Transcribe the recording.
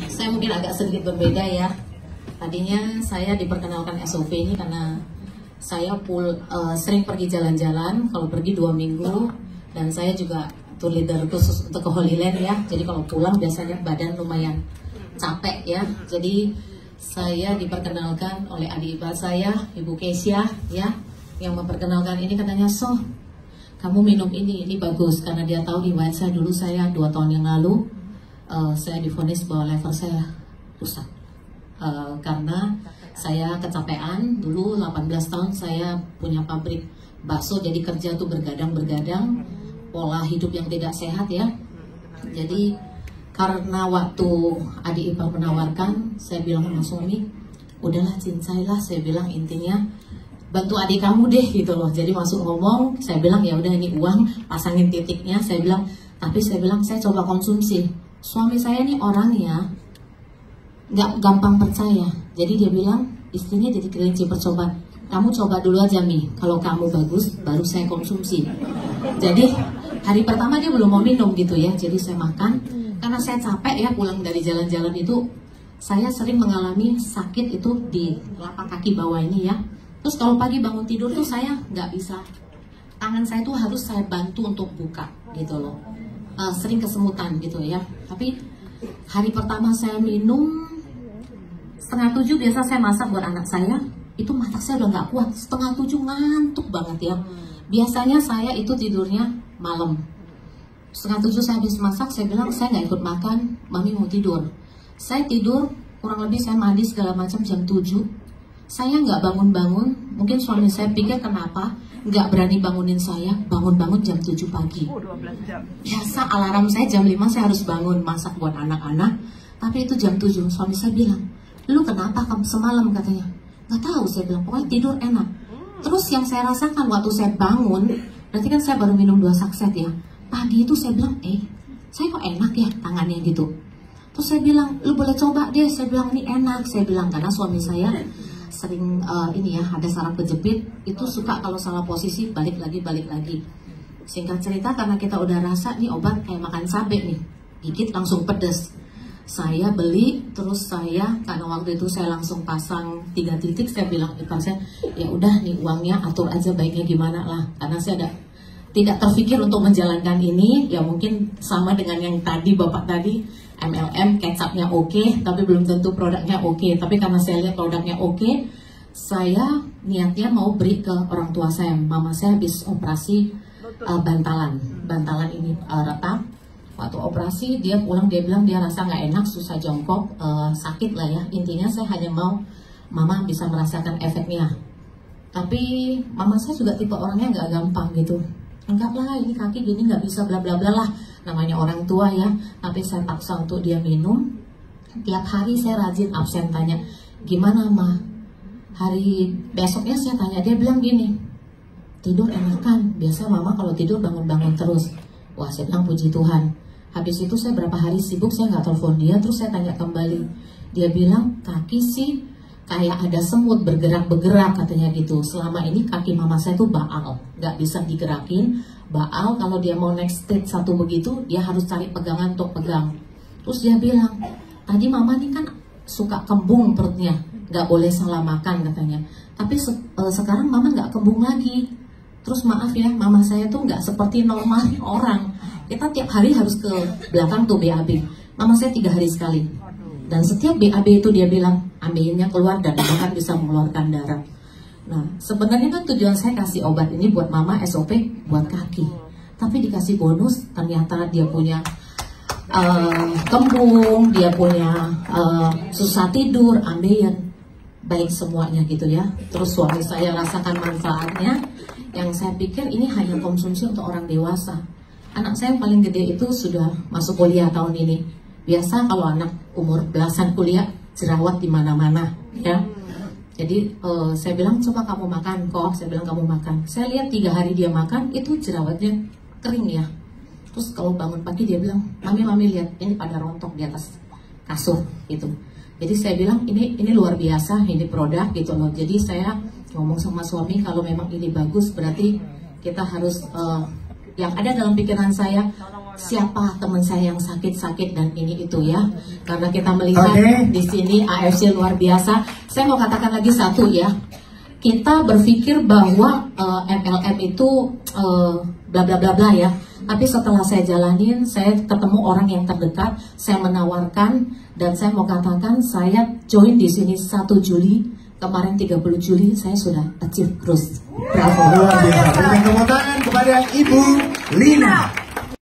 Saya mungkin agak sedikit berbeda ya. Tadinya saya diperkenalkan SOV ini karena saya sering pergi jalan-jalan, kalau pergi 2 minggu, dan saya juga tour leader khusus untuk ke Holy Land ya. Jadi kalau pulang biasanya badan lumayan capek ya. Jadi saya diperkenalkan oleh adik ipar saya, Ibu Kesia ya, yang memperkenalkan ini. Katanya, "So, kamu minum ini bagus." Karena dia tahu riwayat saya dulu, saya 2 tahun yang lalu saya divonis bahwa lever saya rusak karena saya kecapean. Dulu 18 tahun saya punya pabrik bakso, jadi kerja tuh bergadang-bergadang, pola hidup yang tidak sehat ya. Jadi karena waktu adik ipar menawarkan, saya bilang sama suami, "Udahlah cincailah," saya bilang, "intinya bantu adik kamu deh," gitu loh. Jadi masuk ngomong, saya bilang ya udah ini uang, pasangin titiknya. Saya bilang, tapi saya bilang saya coba konsumsi. Suami saya ini orangnya nggak gampang percaya. Jadi dia bilang, istrinya jadi kelinci percobaan. "Kamu coba dulu aja Mi, kalau kamu bagus baru saya konsumsi." Jadi hari pertama dia belum mau minum gitu ya. Jadi saya makan, karena saya capek ya pulang dari jalan-jalan itu. Saya sering mengalami sakit itu di telapak kaki bawah ini ya. Terus kalau pagi bangun tidur tuh saya nggak bisa, tangan saya tuh harus saya bantu untuk buka gitu loh. Sering kesemutan gitu ya. Tapi hari pertama saya minum, 6:30 biasa saya masak buat anak saya, itu mata saya udah nggak kuat, 6:30 ngantuk banget ya. Biasanya saya itu tidurnya malam. 6:30 saya habis masak, saya bilang saya nggak ikut makan, Mami mau tidur. Saya tidur, kurang lebih saya mandi segala macam jam 7. Saya nggak bangun-bangun, mungkin suami saya pikir kenapa nggak berani bangunin saya, bangun-bangun jam 7 pagi. 12 jam. Biasa alarm saya jam 5 saya harus bangun masak buat anak-anak, tapi itu jam 7. Suami saya bilang, "Lu kenapa kamu semalam?" katanya. "Nggak tahu," saya bilang, "pokoknya tidur enak." Terus yang saya rasakan waktu saya bangun, berarti kan saya baru minum 2 sakset ya. Pagi itu saya bilang, saya kok enak ya tangannya gitu. Terus saya bilang, "Lu boleh coba deh," saya bilang, "ini enak," saya bilang, karena suami saya sering ini ya, ada saraf kejepit, itu suka kalau salah posisi balik lagi. Singkat cerita, karena kita udah rasa nih obat kayak makan cabai nih, gigit langsung pedes. Saya beli, terus saya karena waktu itu saya langsung pasang 3 titik, saya bilang ipar saya, "Ya udah nih uangnya atur aja baiknya gimana lah," karena saya tidak terpikir untuk menjalankan ini. Ya mungkin sama dengan yang tadi Bapak tadi, MLM kecapnya oke, tapi belum tentu produknya oke. Tapi karena saya lihat produknya oke, saya niatnya mau beri ke orang tua saya. Mama saya habis operasi bantalan ini retak. Waktu operasi dia pulang, dia bilang dia rasa nggak enak, susah jongkok, sakit lah ya. Intinya saya hanya mau mama bisa merasakan efeknya. Tapi mama saya juga tipe orangnya nggak gampang gitu. "Enggak lah, ini kaki gini nggak bisa bla bla bla lah," namanya orang tua ya. Tapi saya paksa untuk dia minum. Tiap hari saya rajin absen tanya, "Gimana Ma?" Hari besoknya saya tanya, dia bilang gini, "Tidur enakan, biasa Mama kalau tidur bangun-bangun terus." Wah, saya bilang puji Tuhan. Habis itu saya berapa hari sibuk, saya nggak telepon dia. Terus saya tanya kembali, dia bilang, "Kaki sih kayak ada semut bergerak-bergerak," katanya gitu. "Selama ini kaki mama saya tuh baal, nggak bisa digerakin. Baal kalau dia mau next stage satu begitu, dia harus cari pegangan untuk pegang." Terus dia bilang, "Tadi mama nih kan suka kembung perutnya, nggak boleh salah makan," katanya. "Tapi sekarang mama nggak kembung lagi." Terus maaf ya, mama saya tuh nggak seperti normal orang. Kita tiap hari harus ke belakang tuh BAB. Mama saya 3 hari sekali. Dan setiap BAB itu dia bilang, ambilnya keluar dan bahkan bisa mengeluarkan darah. Nah, sebenarnya kan tujuan saya kasih obat ini buat mama SOP buat kaki. Tapi dikasih bonus, ternyata dia punya kembung, dia punya susah tidur, ambeien, baik semuanya gitu ya. Terus suami saya rasakan manfaatnya, yang saya pikir ini hanya konsumsi untuk orang dewasa. Anak saya yang paling gede itu sudah masuk kuliah tahun ini. Biasa kalau anak umur belasan kuliah, jerawat di mana-mana ya. Jadi saya bilang, "Coba kamu makan kok," saya bilang, "kamu makan." Saya lihat 3 hari dia makan, itu jerawatnya kering ya. Terus kalau bangun pagi dia bilang, Mami lihat, ini pada rontok di atas kasur gitu." Jadi saya bilang, ini luar biasa, ini produk gitu loh. Jadi saya ngomong sama suami, kalau memang ini bagus berarti kita harus yang ada dalam pikiran saya, siapa teman saya yang sakit-sakit dan ini itu ya. Karena kita melihat di sini AFC luar biasa. Saya mau katakan lagi satu ya. Kita berpikir bahwa MLM itu bla bla bla bla ya. Tapi setelah saya jalanin, saya ketemu orang yang terdekat, saya menawarkan dan saya mau katakan saya join di sini 1 Juli. Kemarin 30 Juli saya sudah achieve terus. Bravo, luar biasa. Berikan tepuk tangan kepada Ibu Lina.